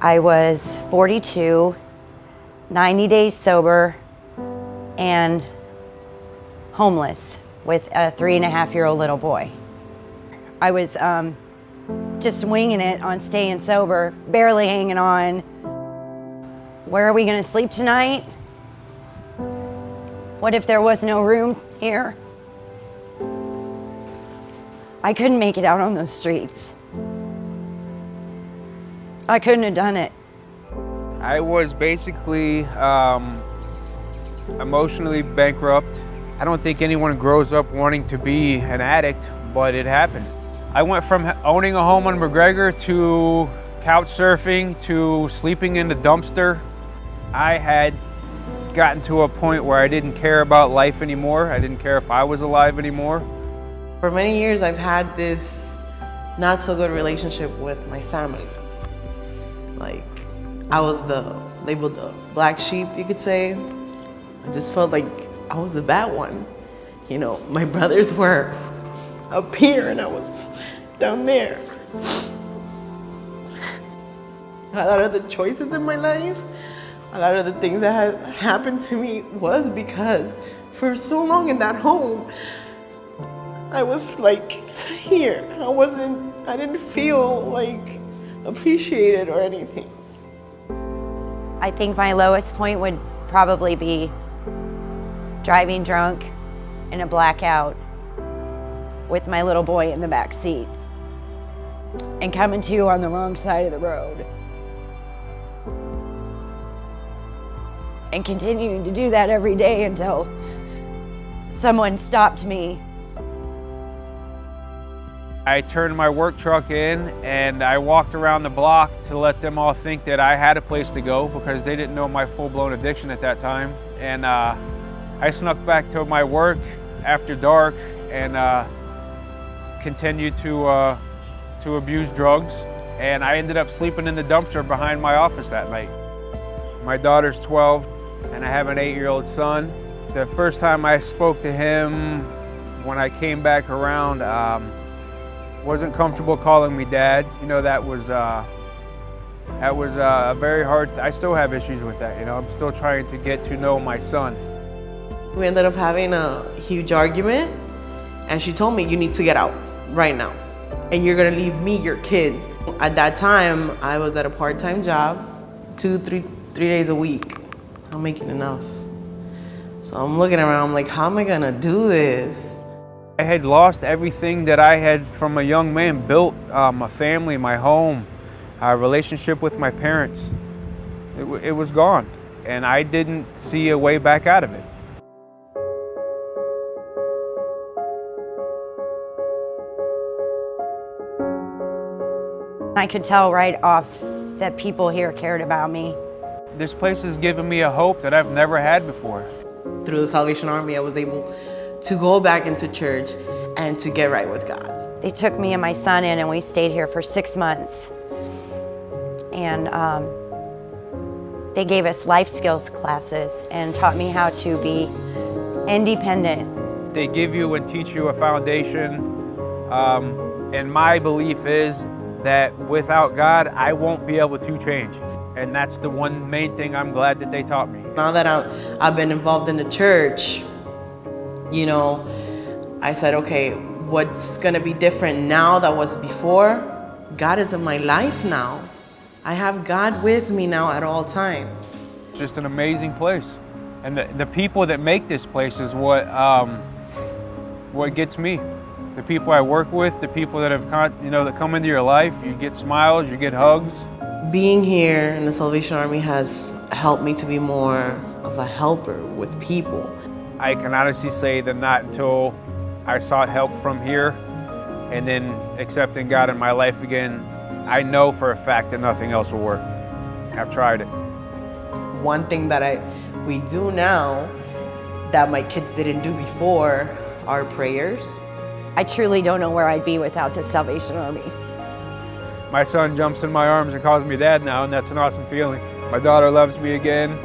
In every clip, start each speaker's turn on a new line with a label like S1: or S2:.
S1: I was 42, 90 days sober, and homeless with a 3.5-year-old little boy. I was just winging it on staying sober, barely hanging on. Where are we gonna sleep tonight? What if there was no room here? I couldn't make it out on those streets. I couldn't have done it.
S2: I was basically emotionally bankrupt. I don't think anyone grows up wanting to be an addict, but it happens. I went from owning a home on McGregor to couch surfing to sleeping in the dumpster. I had gotten to a point where I didn't care about life anymore. I didn't care if I was alive anymore.
S3: For many years, I've had this not so good relationship with my family. Like, I was labeled the black sheep, you could say. I just felt like I was the bad one. You know, my brothers were up here and I was down there. A lot of the choices in my life, a lot of the things that had happened to me was because for so long in that home, I was like here. I didn't feel like appreciated or anything.
S1: I think my lowest point would probably be driving drunk in a blackout with my little boy in the back seat and coming to on the wrong side of the road. And continuing to do that every day until someone stopped me.
S2: I turned my work truck in and I walked around the block to let them all think that I had a place to go because they didn't know my full-blown addiction at that time. And I snuck back to my work after dark and continued to abuse drugs. And I ended up sleeping in the dumpster behind my office that night. My daughter's 12 and I have an 8-year-old son. The first time I spoke to him when I came back around, wasn't comfortable calling me dad. You know, that was a very hard, I still have issues with that, you know. I'm still trying to get to know my son.
S3: We ended up having a huge argument and she told me, you need to get out right now and you're gonna leave me your kids. At that time, I was at a part-time job, 3 days a week. I'm making enough. So I'm looking around, I'm like, how am I gonna do this?
S2: I had lost everything that I had from a young man built, my family, my home, a relationship with my parents. It was gone, and I didn't see a way back out of it.
S1: I could tell right off that people here cared about me.
S2: This place has given me a hope that I've never had before.
S3: Through the Salvation Army, I was able to go back into church and to get right with God.
S1: They took me and my son in and we stayed here for 6 months. And they gave us life skills classes and taught me how to be independent.
S2: They give you and teach you a foundation. And my belief is that without God, I won't be able to change. And that's the one main thing I'm glad that they taught me.
S3: Now that I've been involved in the church, you know, I said, okay, what's gonna be different now that was before? God is in my life now. I have God with me now at all times.
S2: It's just an amazing place. And the people that make this place is what gets me. The people I work with, the people that that come into your life, you get smiles, you get hugs.
S3: Being here in the Salvation Army has helped me to be more of a helper with people.
S2: I can honestly say that not until I sought help from here and then accepting God in my life again, I know for a fact that nothing else will work. I've tried it.
S3: One thing that we do now that my kids didn't do before are prayers.
S1: I truly don't know where I'd be without the Salvation Army.
S2: My son jumps in my arms and calls me dad now, and that's an awesome feeling. My daughter loves me again.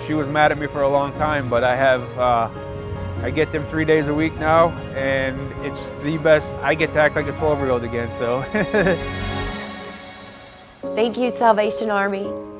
S2: She was mad at me for a long time, but I get them 3 days a week now, and it's the best. I get to act like a 12-year-old again, so.
S1: Thank you, Salvation Army.